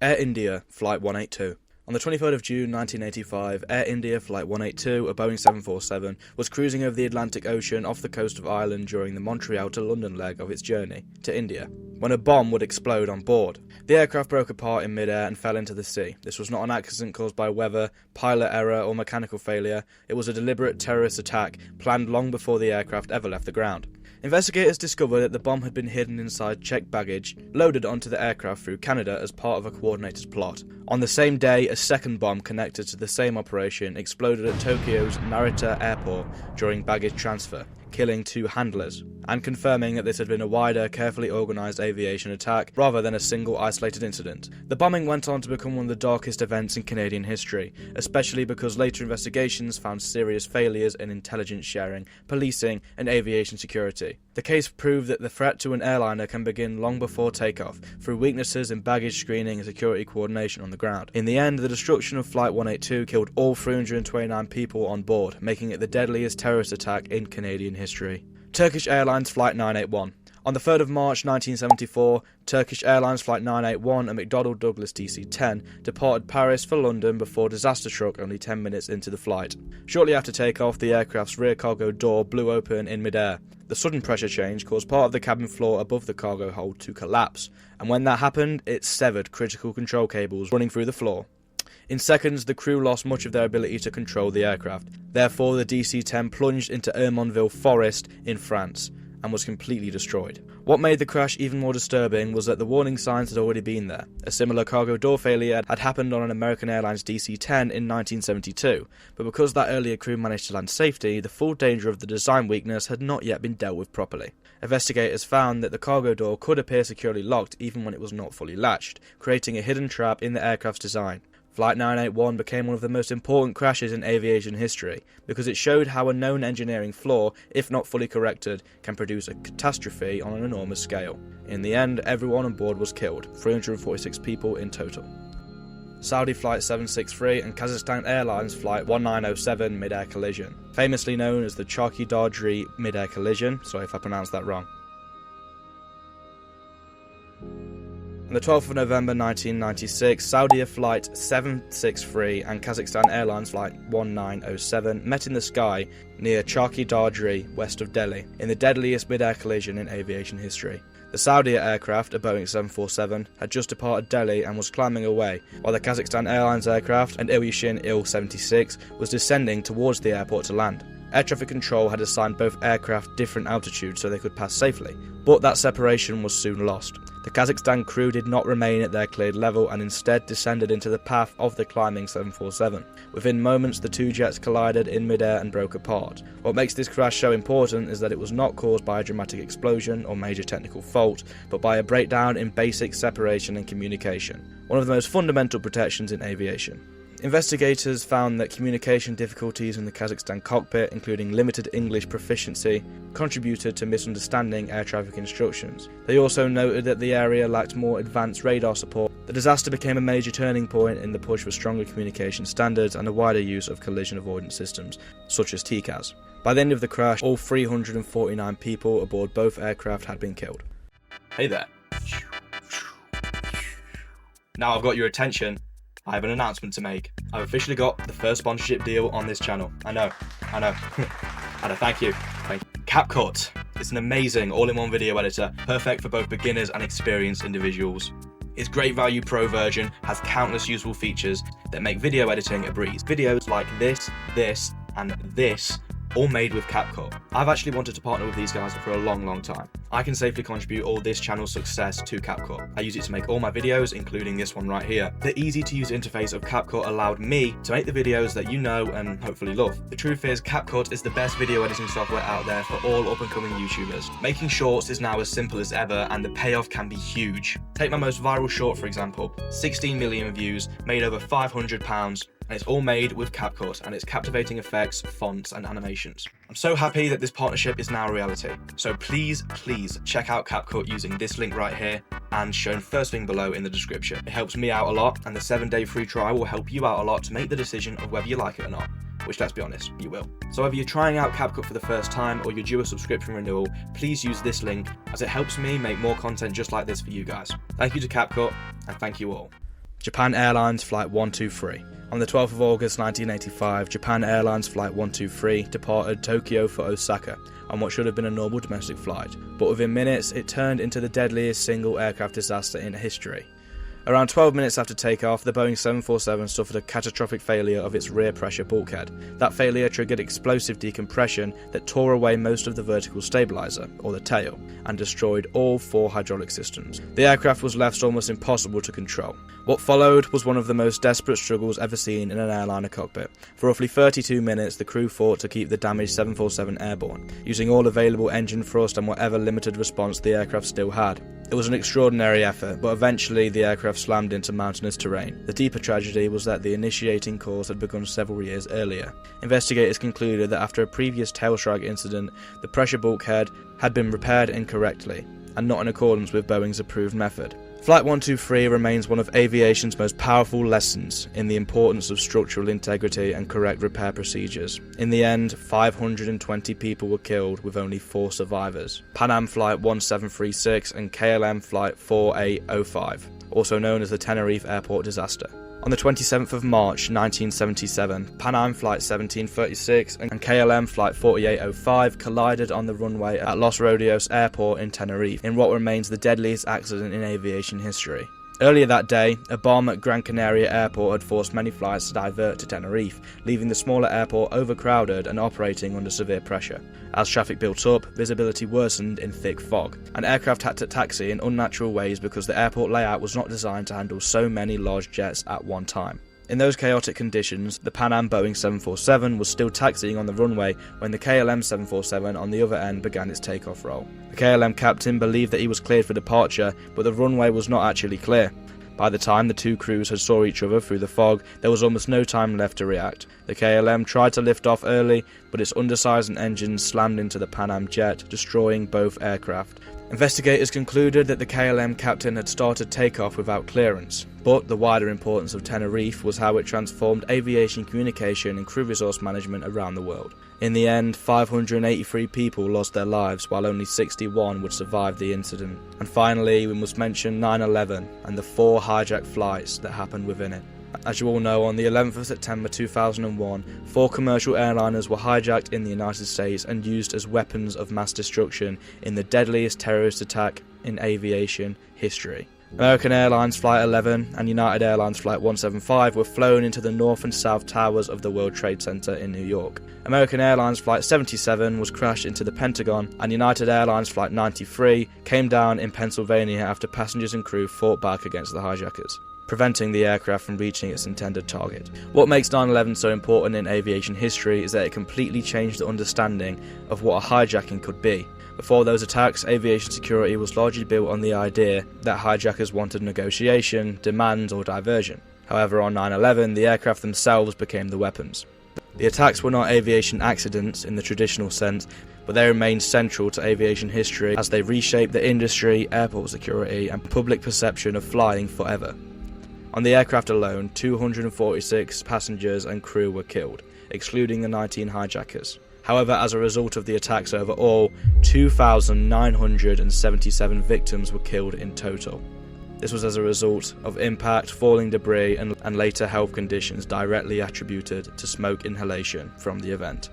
Air India Flight 182. On the 23rd of June 1985, Air India Flight 182, a Boeing 747, was cruising over the Atlantic Ocean off the coast of Ireland during the Montreal to London leg of its journey to India, when a bomb would explode on board. The aircraft broke apart in mid-air and fell into the sea. This was not an accident caused by weather, pilot error or mechanical failure. It was a deliberate terrorist attack planned long before the aircraft ever left the ground. Investigators discovered that the bomb had been hidden inside checked baggage loaded onto the aircraft through Canada as part of a coordinated plot. On the same day, a second bomb connected to the same operation exploded at Tokyo's Narita airport during baggage transfer, killing 2 handlers, and confirming that this had been a wider, carefully organised aviation attack rather than a single isolated incident. The bombing went on to become one of the darkest events in Canadian history, especially because later investigations found serious failures in intelligence sharing, policing, and aviation security. The case proved that the threat to an airliner can begin long before takeoff, through weaknesses in baggage screening and security coordination on the ground. In the end, the destruction of Flight 182 killed all 329 people on board, making it the deadliest terrorist attack in Canadian history. Turkish Airlines Flight 981. On the 3rd of March 1974, Turkish Airlines Flight 981, a McDonnell Douglas DC-10, departed Paris for London before disaster struck only 10 minutes into the flight. Shortly after takeoff, the aircraft's rear cargo door blew open in mid-air. The sudden pressure change caused part of the cabin floor above the cargo hold to collapse, and when that happened, it severed critical control cables running through the floor. In seconds, the crew lost much of their ability to control the aircraft. Therefore, the DC-10 plunged into Hermonville Forest in France and was completely destroyed. What made the crash even more disturbing was that the warning signs had already been there. A similar cargo door failure had happened on an American Airlines DC-10 in 1972, but because that earlier crew managed to land safely, the full danger of the design weakness had not yet been dealt with properly. Investigators found that the cargo door could appear securely locked even when it was not fully latched, creating a hidden trap in the aircraft's design. Flight 981 became one of the most important crashes in aviation history because it showed how a known engineering flaw, if not fully corrected, can produce a catastrophe on an enormous scale. In the end, everyone on board was killed, 346 people in total. Saudi Flight 763 and Kazakhstan Airlines Flight 1907 mid-air collision, famously known as the Charkhi Dadri mid-air collision, sorry if I pronounced that wrong. On the 12th of November 1996, Saudi Flight 763 and Kazakhstan Airlines Flight 1907 met in the sky near Charkhi Dadri, west of Delhi, in the deadliest mid-air collision in aviation history. The Saudi aircraft, a Boeing 747, had just departed Delhi and was climbing away, while the Kazakhstan Airlines aircraft, an Aviation Il-76, was descending towards the airport to land. Air traffic control had assigned both aircraft different altitudes so they could pass safely, but that separation was soon lost. The Kazakhstan crew did not remain at their cleared level and instead descended into the path of the climbing 747. Within moments, the two jets collided in midair and broke apart. What makes this crash so important is that it was not caused by a dramatic explosion or major technical fault, but by a breakdown in basic separation and communication, one of the most fundamental protections in aviation. Investigators found that communication difficulties in the Kazakhstan cockpit, including limited English proficiency, contributed to misunderstanding air traffic instructions. They also noted that the area lacked more advanced radar support. The disaster became a major turning point in the push for stronger communication standards and a wider use of collision avoidance systems, such as TCAS. By the end of the crash, all 349 people aboard both aircraft had been killed. Hey there. Now I've got your attention. I have an announcement to make. I've officially got the first sponsorship deal on this channel. I know. And thank you. CapCut. It's an amazing all-in-one video editor, perfect for both beginners and experienced individuals. Its Great Value Pro version has countless useful features that make video editing a breeze. Videos like this, and this, all made with CapCut. I've actually wanted to partner with these guys for a long time. I can safely contribute all this channel's success to CapCut. I use it to make all my videos, including this one right here. The easy to use interface of CapCut allowed me to make the videos that you know and hopefully love. The truth is, CapCut is the best video editing software out there for all up and coming YouTubers. Making shorts is now as simple as ever and the payoff can be huge. Take my most viral short for example, 16 million views, made over £500, and it's all made with CapCut and its captivating effects, fonts and animations. I'm so happy that this partnership is now a reality. So please check out CapCut using this link right here and shown first thing below in the description. It helps me out a lot and the 7-day free trial will help you out a lot to make the decision of whether you like it or not. Which, let's be honest, you will. So whether you're trying out CapCut for the first time or you're due a subscription renewal, please use this link as it helps me make more content just like this for you guys. Thank you to CapCut and thank you all. Japan Airlines Flight 123. On the 12th of August 1985, Japan Airlines Flight 123 departed Tokyo for Osaka on what should have been a normal domestic flight, but within minutes it turned into the deadliest single aircraft disaster in history. Around 12 minutes after takeoff, the Boeing 747 suffered a catastrophic failure of its rear pressure bulkhead. That failure triggered explosive decompression that tore away most of the vertical stabilizer, or the tail, and destroyed all 4 hydraulic systems. The aircraft was left almost impossible to control. What followed was one of the most desperate struggles ever seen in an airliner cockpit. For roughly 32 minutes, the crew fought to keep the damaged 747 airborne, using all available engine thrust and whatever limited response the aircraft still had. It was an extraordinary effort, but eventually the aircraft slammed into mountainous terrain. The deeper tragedy was that the initiating course had begun several years earlier. Investigators concluded that after a previous tail strike incident, the pressure bulkhead had been repaired incorrectly, and not in accordance with Boeing's approved method. Flight 123 remains one of aviation's most powerful lessons in the importance of structural integrity and correct repair procedures. In the end, 520 people were killed with only 4 survivors. Pan Am Flight 1736 and KLM Flight 4805, also known as the Tenerife airport disaster. On the 27th of March 1977, Pan Am Flight 1736 and KLM Flight 4805 collided on the runway at Los Rodeos Airport in Tenerife, in what remains the deadliest accident in aviation history. Earlier that day, a bomb at Gran Canaria Airport had forced many flights to divert to Tenerife, leaving the smaller airport overcrowded and operating under severe pressure. As traffic built up, visibility worsened in thick fog, and aircraft had to taxi in unnatural ways because the airport layout was not designed to handle so many large jets at one time. In those chaotic conditions, the Pan Am Boeing 747 was still taxiing on the runway when the KLM 747 on the other end began its takeoff roll. The KLM captain believed that he was cleared for departure, but the runway was not actually clear. By the time the two crews had saw each other through the fog, there was almost no time left to react. The KLM tried to lift off early, but its undersized engines slammed into the Pan Am jet, destroying both aircraft. Investigators concluded that the KLM captain had started takeoff without clearance, but the wider importance of Tenerife was how it transformed aviation communication and crew resource management around the world. In the end, 583 people lost their lives, while only 61 would survive the incident. And finally, we must mention 9/11 and the 4 hijacked flights that happened within it. As you all know, on the 11th of September 2001, 4 commercial airliners were hijacked in the United States and used as weapons of mass destruction in the deadliest terrorist attack in aviation history. American Airlines Flight 11 and United Airlines Flight 175 were flown into the north and south towers of the World Trade Center in New York. American Airlines Flight 77 was crashed into the Pentagon, and United Airlines Flight 93 came down in Pennsylvania after passengers and crew fought back against the hijackers, preventing the aircraft from reaching its intended target. What makes 9/11 so important in aviation history is that it completely changed the understanding of what a hijacking could be. Before those attacks, aviation security was largely built on the idea that hijackers wanted negotiation, demand, or diversion. However, on 9/11, the aircraft themselves became the weapons. The attacks were not aviation accidents in the traditional sense, but they remained central to aviation history as they reshaped the industry, airport security, and public perception of flying forever. On the aircraft alone, 246 passengers and crew were killed, excluding the 19 hijackers. However, as a result of the attacks overall, 2,977 victims were killed in total. This was as a result of impact, falling debris, and later health conditions directly attributed to smoke inhalation from the event.